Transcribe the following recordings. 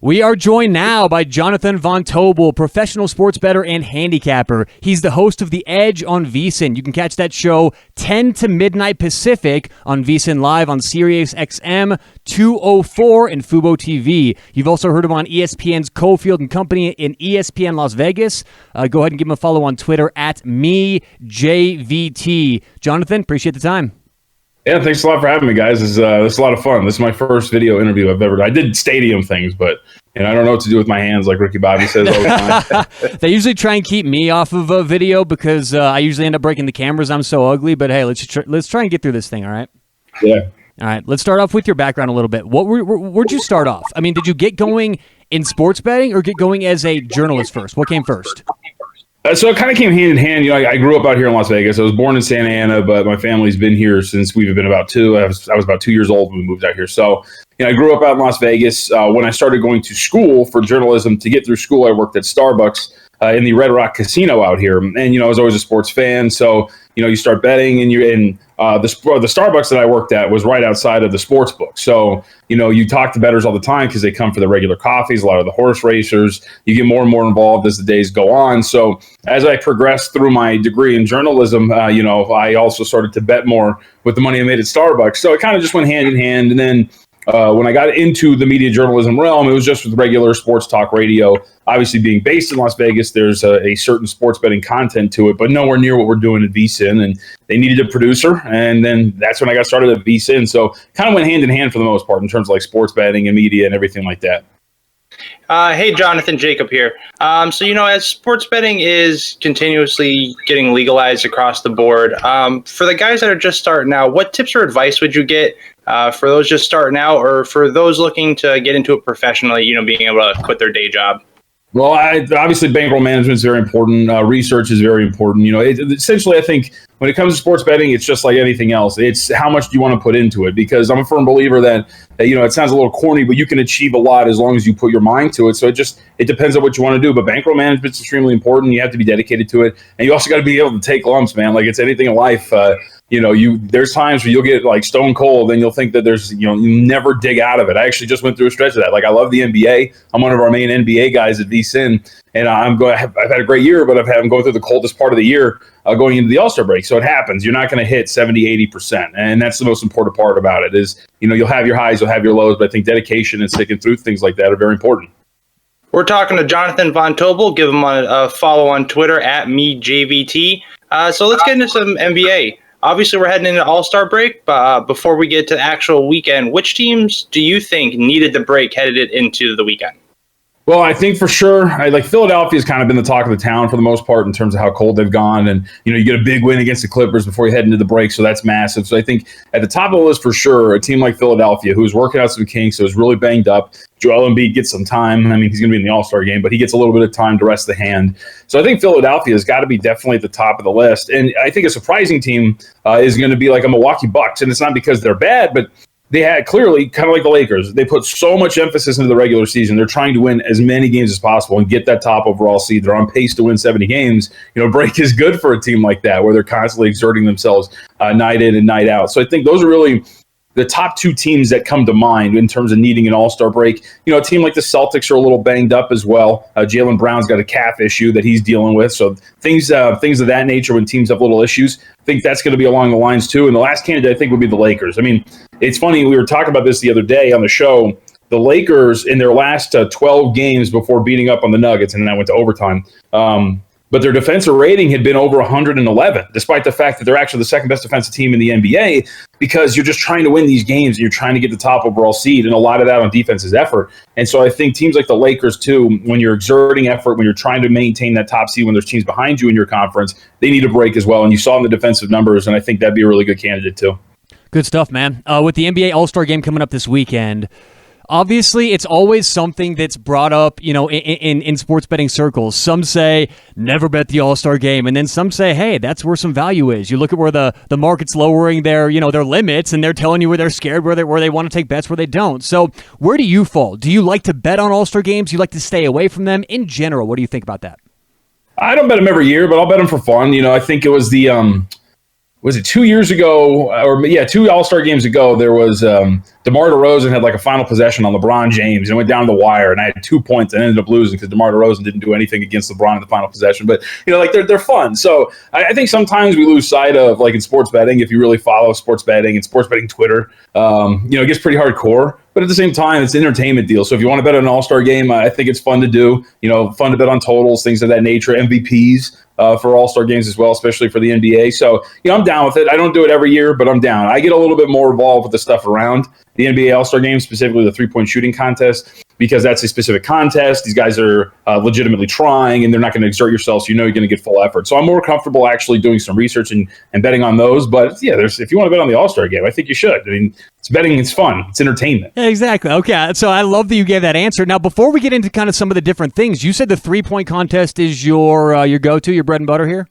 We are joined now by Johnathan Von Tobel, professional sports bettor and handicapper. He's the host of The Edge on VSIN. You can catch that show 10 to midnight Pacific on VSIN Live on Sirius XM 204 and Fubo TV. You've also heard him on ESPN's Cofield and Company in ESPN Las Vegas. Go ahead and give him a follow on Twitter at MeJVT. Johnathan, appreciate the time. Yeah, thanks a lot for having me, guys. This is a lot of fun. This is my first video interview I've ever done. I did stadium things, but I don't know what to do with my hands, like Ricky Bobby says all the time. They usually try and keep me off of a video because I usually end up breaking the cameras. I'm so ugly. But hey, let's try and get through this thing. All right. Yeah. All right. Let's start off with your background a little bit. Where'd you start off? I mean, did you get going in sports betting or get going as a journalist first? What came first? So it kind of came hand in hand. I grew up out here in Las Vegas. I was born in Santa Ana, but my family's been here since we've been about two. I was about 2 years old when we moved out here. So, I grew up out in Las Vegas. When I started going to school for journalism, to get through school, I worked at Starbucks in the Red Rock Casino out here. And, I was always a sports fan. So, you start betting and the Starbucks that I worked at was right outside of the sports book. So, you talk to bettors all the time because they come for the regular coffees, a lot of the horse racers. You get more and more involved as the days go on. So as I progressed through my degree in journalism, I also started to bet more with the money I made at Starbucks. So it kind of just went hand in hand. And then when I got into the media journalism realm, it was just with regular sports talk radio. Obviously, being based in Las Vegas, there's a certain sports betting content to it, but nowhere near what we're doing at VSIN. And they needed a producer, and then that's when I got started at VSIN. So kind of went hand in hand for the most part in terms of like sports betting and media and everything like that. Hey, Jonathan, Jacob here. So, as sports betting is continuously getting legalized across the board, for the guys that are just starting out, what tips or advice would you get for those just starting out or for those looking to get into it professionally, being able to quit their day job? Well, obviously bankroll management is very important. Research is very important. Essentially, I think when it comes to sports betting, it's just like anything else. It's how much do you want to put into it? Because I'm a firm believer that it sounds a little corny, but you can achieve a lot as long as you put your mind to it. So it depends on what you want to do. But bankroll management is extremely important. You have to be dedicated to it, and you also got to be able to take lumps, man. Like it's anything in life. There's times where you'll get like stone cold and you'll think that you never dig out of it. I actually just went through a stretch of that. Like I love the NBA. I'm one of our main NBA guys at VSIN, and I've had a great year, but I'm going through the coldest part of the year going into the All-Star break. So it happens. You're not going to hit 70, 80%. And that's the most important part about it is, you'll have your highs, you'll have your lows, but I think dedication and sticking through things like that are very important. We're talking to Johnathan Von Tobel. Give him a follow on Twitter at MeJVT. So let's get into some NBA. Obviously, we're heading into All-Star break, but before we get to the actual weekend, which teams do you think needed the break headed into the weekend? Well, I think for sure, Philadelphia has kind of been the talk of the town for the most part in terms of how cold they've gone. And, you get a big win against the Clippers before you head into the break, so that's massive. So I think at the top of the list for sure, a team like Philadelphia, who's working out some kinks, so is really banged up. Joel Embiid gets some time. I mean, he's going to be in the All-Star game, but he gets a little bit of time to rest the hand. So I think Philadelphia has got to be definitely at the top of the list. And I think a surprising team is going to be like a Milwaukee Bucks. And it's not because they're bad, but they had clearly, kind of like the Lakers, they put so much emphasis into the regular season. They're trying to win as many games as possible and get that top overall seed. They're on pace to win 70 games. Break is good for a team like that where they're constantly exerting themselves night in and night out. So I think those are really the top two teams that come to mind in terms of needing an All-Star break. A team like the Celtics are a little banged up as well. Jaylen Brown's got a calf issue that he's dealing with. So things of that nature when teams have little issues, I think that's going to be along the lines too. And the last candidate I think would be the Lakers. I mean, it's funny, we were talking about this the other day on the show. The Lakers in their last 12 games before beating up on the Nuggets, and then that went to overtime, but their defensive rating had been over 111, despite the fact that they're actually the second best defensive team in the NBA, because you're just trying to win these games. And you're trying to get the top overall seed, and a lot of that on defense is effort. And so I think teams like the Lakers, too, when you're exerting effort, when you're trying to maintain that top seed, when there's teams behind you in your conference, they need a break as well. And you saw in the defensive numbers, and I think that'd be a really good candidate, too. Good stuff, man. With the NBA All-Star game coming up this weekend, obviously, it's always something that's brought up, in sports betting circles. Some say, never bet the All-Star game. And then some say, hey, that's where some value is. You look at where the market's lowering their limits, and they're telling you where they're scared, where they want to take bets, where they don't. So where do you fall? Do you like to bet on All-Star games? Do you like to stay away from them? In general, what do you think about that? I don't bet them every year, but I'll bet them for fun. I think it was was it 2 years ago, or 2 All-Star games ago, there was DeMar DeRozan had like a final possession on LeBron James and went down to the wire, and I had 2 points and ended up losing because DeMar DeRozan didn't do anything against LeBron in the final possession. But, like they're fun. So I think sometimes we lose sight of, like in sports betting, if you really follow sports betting and sports betting Twitter, it gets pretty hardcore. But at the same time, it's an entertainment deal. So if you want to bet on an all-star game, I think it's fun to do. Fun to bet on totals, things of that nature, MVPs for all-star games as well, especially for the NBA. So, I'm down with it. I don't do it every year, but I'm down. I get a little bit more involved with the stuff around the NBA all-star game, specifically the three-point shooting contest, because that's a specific contest. These guys are legitimately trying, and they're not going to exert yourself, so you're going to get full effort. So I'm more comfortable actually doing some research and betting on those. But yeah, if you want to bet on the all-star game, I think you should. I mean, it's betting, it's fun, it's entertainment. Yeah, exactly. Okay, so I love that you gave that answer. Now, before we get into kind of some of the different things, you said the three-point contest is your go-to, your bread and butter here?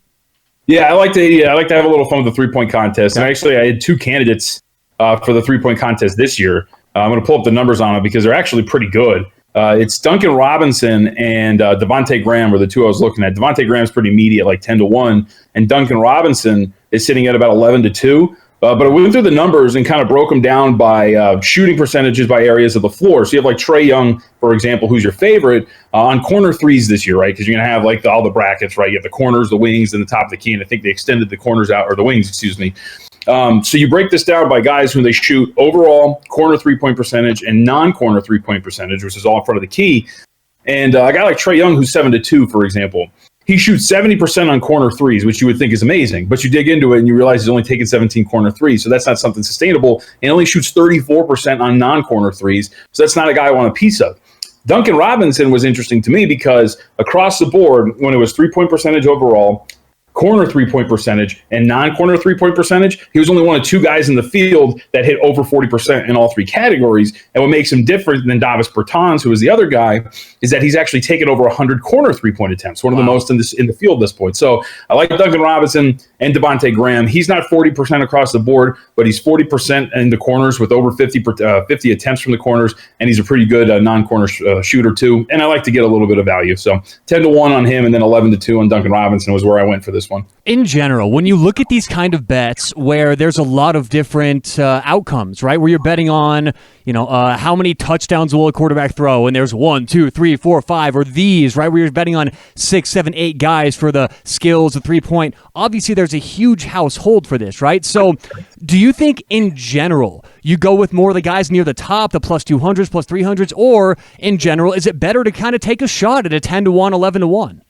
Yeah, I like to have a little fun with the three-point contest. And actually, I had two candidates for the three-point contest this year. I'm going to pull up the numbers on it because they're actually pretty good. It's Duncan Robinson and Devontae Graham were the two I was looking at. Devontae Graham's pretty meaty at like 10-1, and Duncan Robinson is sitting at about 11-2. But I went through the numbers and kind of broke them down by shooting percentages by areas of the floor. So you have like Trae Young, for example, who's your favorite on corner threes this year, right? Because you're going to have like all the brackets, right? You have the corners, the wings, and the top of the key. And I think they extended the corners out, or the wings, excuse me. So you break this down by guys who they shoot overall corner three-point percentage and non-corner three-point percentage, which is all in front of the key. And a guy like Trae Young, who's 7-2, for example, he shoots 70% on corner threes, which you would think is amazing. But you dig into it and you realize he's only taken 17 corner threes. So that's not something sustainable. And only shoots 34% on non-corner threes. So that's not a guy I want a piece of. Duncan Robinson was interesting to me because across the board, when it was three-point percentage overall, corner three-point percentage, and non-corner three-point percentage, he was only one of two guys in the field that hit over 40% in all three categories. And what makes him different than Davis Bertans, who was the other guy, is that he's actually taken over 100 corner three-point attempts, one of the most in the field at this point. So I like Duncan Robinson and Devontae Graham. He's not 40% across the board, but he's 40% in the corners with over 50 attempts from the corners, and he's a pretty good non-corner shooter too. And I like to get a little bit of value. So 10-1 on him, and then 11-2 on Duncan Robinson was where I went for this one. In general, when you look at these kind of bets where there's a lot of different outcomes, right? Where you're betting on, how many touchdowns will a quarterback throw, and there's 1, 2, 3, 4, 5, or these, right? Where you're betting on 6, 7, 8 guys for the skills, the 3-point. Obviously, there's a huge household for this, right? So do you think in general you go with more of the guys near the top, the plus 200s, plus 300s, or in general, is it better to kind of take a shot at a 10-1, 11-1?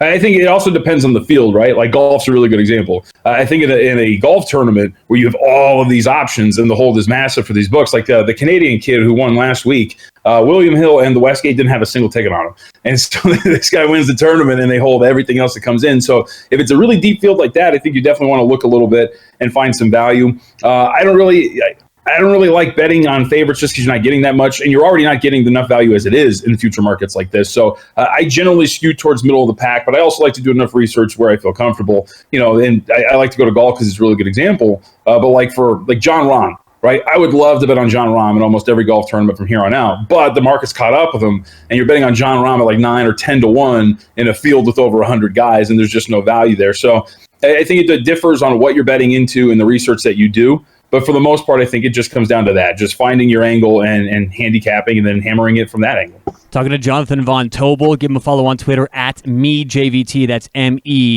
I think it also depends on the field, right? Like golf's a really good example. I think in a golf tournament where you have all of these options and the hold is massive for these books, like the Canadian kid who won last week, William Hill and the Westgate didn't have a single ticket on him. And so this guy wins the tournament and they hold everything else that comes in. So if it's a really deep field like that, I think you definitely want to look a little bit and find some value. I don't really like betting on favorites just because you're not getting that much, and you're already not getting enough value as it is in future markets like this. So I generally skew towards middle of the pack, but I also like to do enough research where I feel comfortable. And I like to go to golf because it's a really good example. But like for John Rahm, right? I would love to bet on John Rahm in almost every golf tournament from here on out, but the market's caught up with him, and you're betting on John Rahm at like 9 or 10-1 in a field with over 100 guys, and there's just no value there. So I think it differs on what you're betting into and the research that you do. But for the most part, I think it just comes down to that, just finding your angle and handicapping and then hammering it from that angle. Talking to Johnathan Von Tobel. Give him a follow on Twitter at MEJVT. That's MEJVT.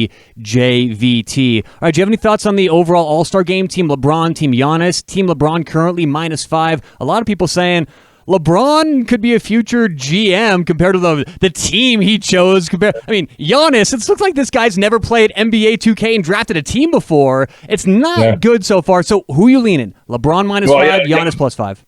All right, do you have any thoughts on the overall All-Star game? Team LeBron, Team Giannis. Team LeBron currently -5. A lot of people saying LeBron could be a future GM compared to the team he chose. Giannis, it looks like this guy's never played NBA 2K and drafted a team before. It's not good so far. So who are you leaning? LeBron -5, Giannis +5.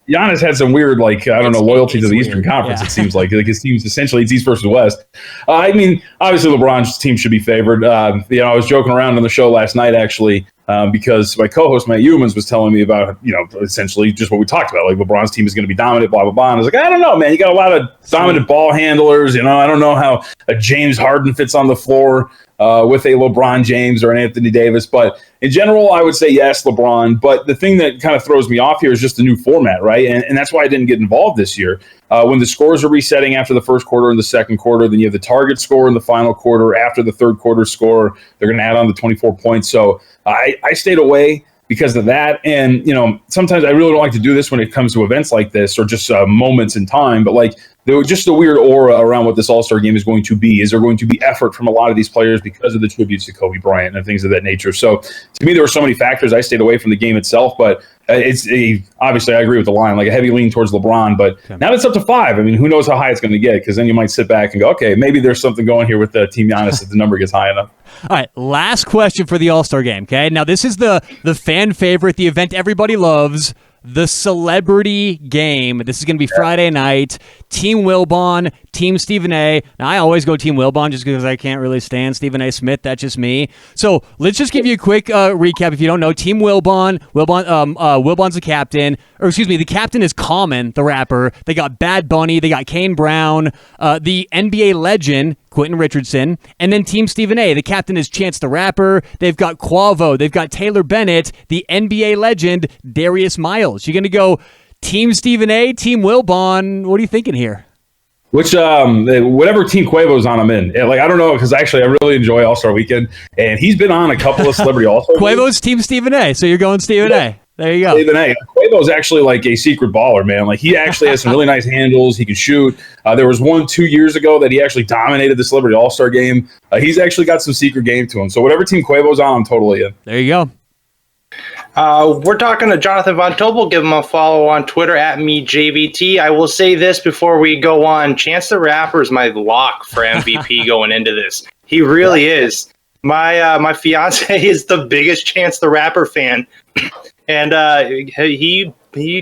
Giannis had some weird, loyalty to the Eastern Conference, it seems like. His team's essentially, it's East versus West. Obviously LeBron's team should be favored. I was joking around on the show last night, actually, because my co-host, Matt Humans, was telling me about, essentially just what we talked about. Like, LeBron's team is going to be dominant, blah, blah, blah. And I was like, I don't know, man. You got a lot of dominant ball handlers. I don't know how a James Harden fits on the floor with a LeBron James or an Anthony Davis. But in general, I would say yes, LeBron. But the thing that kind of throws me off here is just the new format, right? And that's why I didn't get involved this year. When the scores are resetting after the first quarter and the second quarter, then you have the target score in the final quarter. After the third quarter score, they're going to add on the 24 points. So I stayed away. because of that. And, sometimes I really don't like to do this when it comes to events like this or just moments in time, but like there was just a weird aura around what this All-Star game is going to be. Is there going to be effort from a lot of these players because of the tributes to Kobe Bryant and things of that nature? So to me, there were so many factors. I stayed away from the game itself, but obviously I agree with the line, like a heavy lean towards LeBron, but now it's up to 5. I mean, who knows how high it's going to get? Because then you might sit back and go, okay, maybe there's something going here with the Team Giannis if the number gets high enough. All right, last question for the All-Star game, okay? Now, this is the fan favorite, the event everybody loves, the celebrity game. This is going to be Friday night. Team Wilbon, Team Stephen A. Now, I always go Team Wilbon just because I can't really stand Stephen A. Smith. That's just me. So let's just give you a quick recap. If you don't know, Team Wilbon. Wilbon's the captain. Or excuse me, the captain is Common, the rapper. They got Bad Bunny. They got Kane Brown. The NBA legend, Quentin Richardson. And then Team Stephen A. The captain is Chance the Rapper. They've got Quavo. They've got Taylor Bennett. The NBA legend, Darius Miles. You're going to go Team Stephen A., Team Wilbon. What are you thinking here? Whatever Team Quavo's on, I'm in. Like, I don't know, because actually I really enjoy All-Star Weekend, and he's been on a couple of Celebrity All-Star Quavo's Team Stephen A., so you're going Stephen A. There you go. Stephen A. Quavo's actually like a secret baller, man. Like, he actually has some really nice handles. He can shoot. There was one 2 years ago that he actually dominated the Celebrity All-Star game. He's actually got some secret game to him. So whatever Team Quavo's on, I'm totally in. There you go. We're talking to Johnathan Von Tobel. Give him a follow on Twitter at @MeJVT. I will say this before we go on. Chance the Rapper is my lock for MVP going into this. He really is. My fiance is the biggest Chance the Rapper fan, and he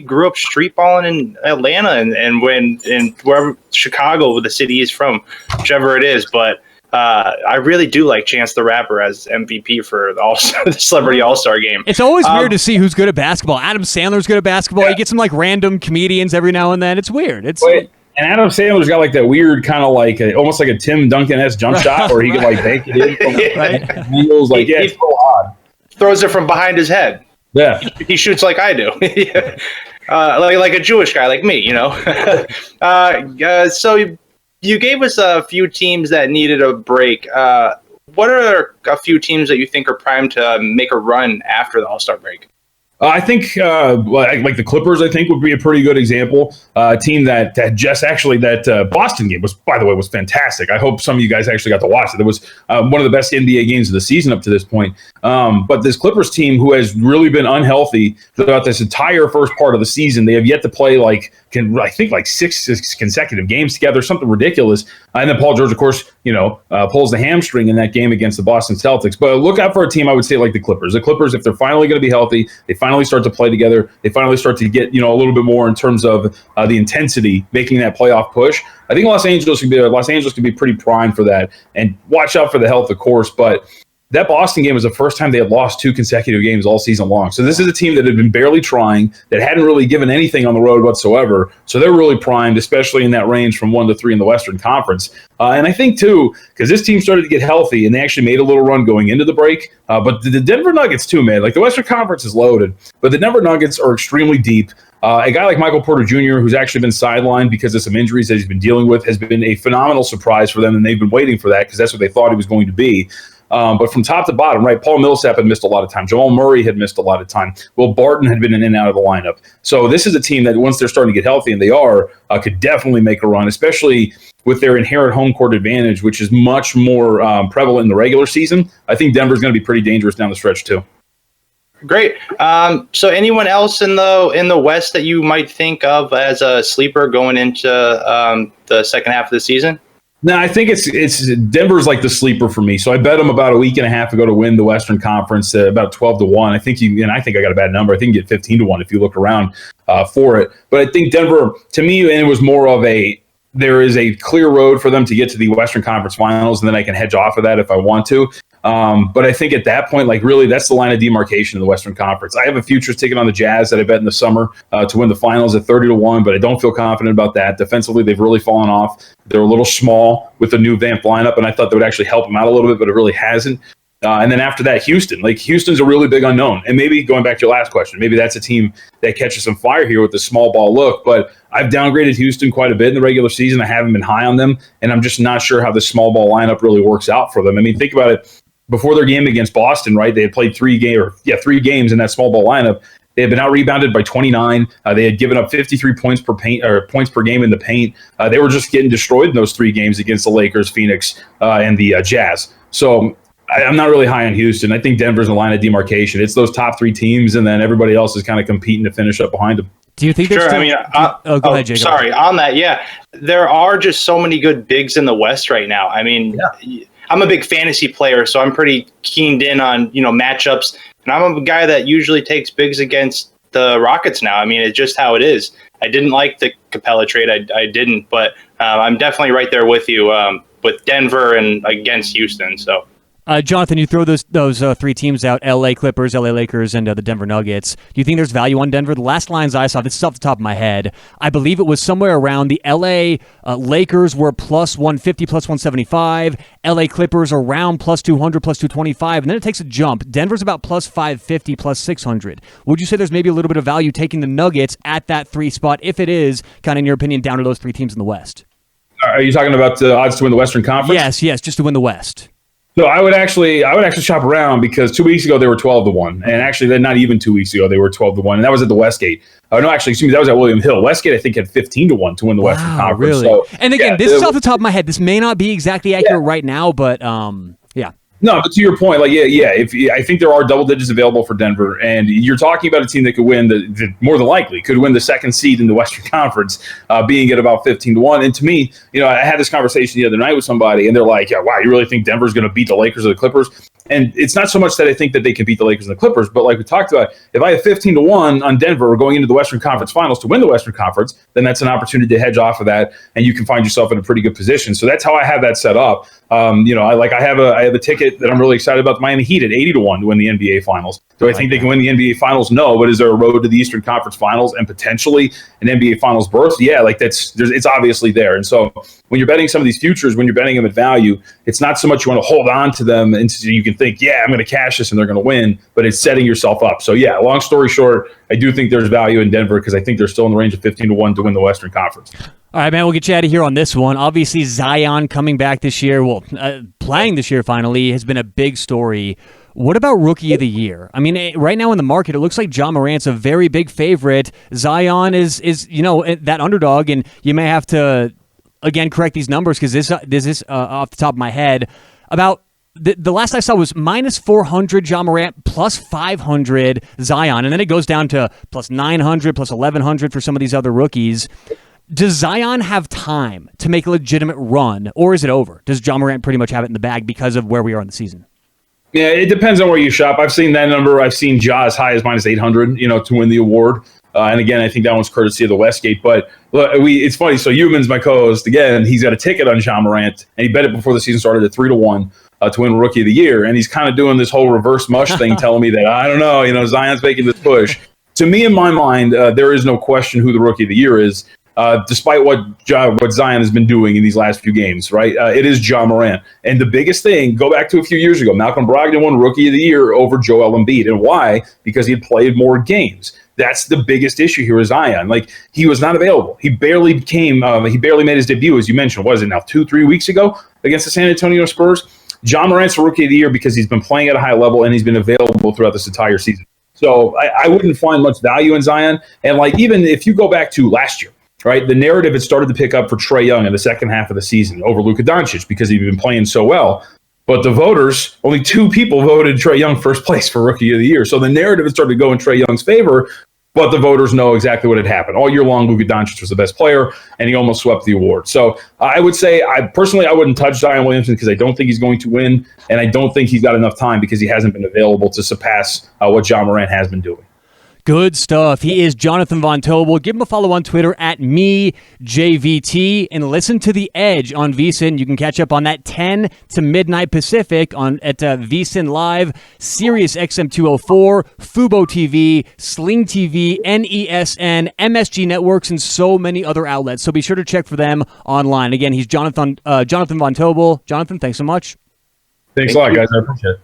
grew up street balling in Atlanta and when in wherever Chicago, the city he's from, whichever it is, but. I really do like Chance the Rapper as MVP for the Celebrity All-Star game. It's always weird to see who's good at basketball. Adam Sandler's good at basketball. He gets some like random comedians every now and then. It's weird. And Adam Sandler's got like that weird kind of like almost like a Tim Duncan-esque jump shot where he can like bank it in from angles. Like, it's so odd. Throws it from behind his head. Yeah. He shoots like I do. Like a Jewish guy like me, So you gave us a few teams that needed a break. What are a few teams that you think are primed to make a run after the All-Star break? I think like the Clippers, I think, would be a pretty good example. A team that Boston game was, by the way, was fantastic. I hope some of you guys actually got to watch it. It was one of the best NBA games of the season up to this point. But this Clippers team, who has really been unhealthy throughout this entire first part of the season, they have yet to play I think six consecutive games together, something ridiculous. And then Paul George, of course, pulls the hamstring in that game against the Boston Celtics. But look out for a team, I would say, like the Clippers. The Clippers, if they're finally going to be healthy, they finally start to play together. They finally start to get, a little bit more in terms of the intensity, making that playoff push. I think Los Angeles could be pretty primed for that. And watch out for the health, of course. But that Boston game was the first time they had lost 2 consecutive games all season long. So this is a team that had been barely trying, that hadn't really given anything on the road whatsoever. So they're really primed, especially in that range from 1 to 3 in the Western Conference. And I think, too, because this team started to get healthy and they actually made a little run going into the break. But the Denver Nuggets, too, man. Like, the Western Conference is loaded, but the Denver Nuggets are extremely deep. A guy like Michael Porter Jr., who's actually been sidelined because of some injuries that he's been dealing with, has been a phenomenal surprise for them, and they've been waiting for that because that's what they thought he was going to be. But from top to bottom, right, Paul Millsap had missed a lot of time. Jamal Murray had missed a lot of time. Will Barton had been in and out of the lineup. So this is a team that once they're starting to get healthy, and they are, could definitely make a run, especially with their inherent home court advantage, which is much more prevalent in the regular season. I think Denver's going to be pretty dangerous down the stretch too. Great. So anyone else in the West that you might think of as a sleeper going into the second half of the season? No, I think it's Denver's like the sleeper for me. So I bet them about a week and a half ago to win the Western Conference, about 12-1. I think I got a bad number. I think you get 15-1 if you look around for it. But I think Denver, to me, and it was more of there is a clear road for them to get to the Western Conference Finals, and then I can hedge off of that if I want to. But I think at that point, really, that's the line of demarcation in the Western Conference. I have a futures ticket on the Jazz that I bet in the summer to win the finals at 30-1, but I don't feel confident about that. Defensively, they've really fallen off. They're a little small with the new Vamp lineup, and I thought that would actually help them out a little bit, but it really hasn't. And then after that, Houston. Houston's a really big unknown. And maybe going back to your last question, maybe that's a team that catches some fire here with the small ball look. But I've downgraded Houston quite a bit in the regular season. I haven't been high on them, and I'm just not sure how the small ball lineup really works out for them. I mean, think about it. before their game against Boston, right? They had played 3 games in that small ball lineup. They had been out-rebounded by 29. They had given up 53 points per game in the paint. They were just getting destroyed in those 3 games against the Lakers, Phoenix, and the Jazz. So I'm not really high on Houston. I think Denver's a line of demarcation. It's those top 3 teams, and then everybody else is kind of competing to finish up behind them. Do you think sure, still, go ahead, Jacob. Sorry, on that, yeah. There are just so many good bigs in the West right now. I mean, I'm a big fantasy player, so I'm pretty keened in on, matchups. And I'm a guy that usually takes bigs against the Rockets now. I mean, it's just how it is. I didn't like the Capella trade. I didn't, but I'm definitely right there with you with Denver and against Houston. So. Jonathan, you throw those 3 teams out, LA Clippers, LA Lakers, and the Denver Nuggets. Do you think there's value on Denver? The last lines I saw, this is off the top of my head, I believe it was somewhere around the LA Lakers were plus 150, plus 175, LA Clippers around plus 200, plus 225, and then it takes a jump. Denver's about plus 550, plus 600. Would you say there's maybe a little bit of value taking the Nuggets at that 3 spot, if it is, kind of in your opinion, down to those 3 teams in the West? Are you talking about the odds to win the Western Conference? Yes, just to win the West. So I would actually shop around, because 2 weeks ago they were 12-1, and actually then not even 2 weeks ago they were 12-1, and that was at the Westgate. Oh no, actually, excuse me, that was at William Hill. Westgate I think had 15-1 to win the Western Conference. Really? So, and again, this is off the top of my head. This may not be exactly accurate right now, but yeah. No, but to your point, I think there are double digits available for Denver, and you're talking about a team that could win more than likely could win the 2nd seed in the Western Conference, being at about 15-1. And to me, I had this conversation the other night with somebody, and they're like, "Yeah, wow, you really think Denver's going to beat the Lakers or the Clippers?" And it's not so much that I think that they can beat the Lakers and the Clippers, but like we talked about, if I have 15-1 on Denver going into the Western Conference Finals to win the Western Conference, then that's an opportunity to hedge off of that, and you can find yourself in a pretty good position. So that's how I have that set up. I have a ticket that I'm really excited about, the Miami Heat at 80-1 to win the NBA Finals. Do I think they can win the NBA Finals? No, but is there a road to the Eastern Conference Finals and potentially an NBA Finals berth? Yeah, it's obviously there. And so when you're betting some of these futures, when you're betting them at value, it's not so much you want to hold on to them and so you can think, yeah, I'm going to cash this and they're going to win, but it's setting yourself up. So yeah, long story short, I do think there's value in Denver because I think they're still in the range of 15-1 to win the Western Conference. All right, man, we'll get you out of here on this one. Obviously, Zion coming back this year, playing this year finally, has been a big story. What about Rookie of the Year? I mean, right now in the market, it looks like Ja Morant's a very big favorite. Zion is that underdog, and you may have to, again, correct these numbers because this is off the top of my head. About the last I saw was minus 400 Ja Morant, plus 500 Zion, and then it goes down to plus 900, plus 1,100 for some of these other rookies. Does Zion have time to make a legitimate run, or is it over? Does Ja Morant pretty much have it in the bag because of where we are in the season? Yeah, it depends on where you shop. I've seen that number. I've seen Ja as high as minus 800, to win the award. And again, I think that one's courtesy of the Westgate. But look, it's funny. So Humans, my co-host, again, he's got a ticket on Ja Morant, and he bet it before the season started at 3-1 to win Rookie of the Year. And he's kind of doing this whole reverse mush thing, telling me that I don't know. Zion's making this push. To me, in my mind, there is no question who the Rookie of the Year is. Despite what Zion has been doing in these last few games, right? It is Ja Morant. And the biggest thing, go back to a few years ago, Malcolm Brogdon won Rookie of the Year over Joel Embiid. And why? Because he had played more games. That's the biggest issue here with Zion. He was not available. He barely made his debut, as you mentioned. Was it now 2-3 weeks ago against the San Antonio Spurs? Ja Morant's the Rookie of the Year because he's been playing at a high level and he's been available throughout this entire season. So I wouldn't find much value in Zion. And even if you go back to last year, right, the narrative had started to pick up for Trae Young in the second half of the season over Luka Doncic because he'd been playing so well. But the voters, only 2 people voted Trae Young first place for Rookie of the Year. So the narrative had started to go in Trae Young's favor, but the voters know exactly what had happened. All year long, Luka Doncic was the best player, and he almost swept the award. So I would say, I wouldn't touch Zion Williamson because I don't think he's going to win, and I don't think he's got enough time because he hasn't been available to surpass what Ja Morant has been doing. Good stuff. He is Johnathan Von Tobel. Give him a follow on Twitter at MeJVT and listen to The Edge on VSIN. You can catch up on that 10 to midnight Pacific at VSIN Live, Sirius XM 204, Fubo TV, Sling TV, NESN, MSG Networks, and so many other outlets. So be sure to check for them online. Again, he's Johnathan Von Tobel. Jonathan, thanks so much. Thanks a lot, guys. I appreciate it.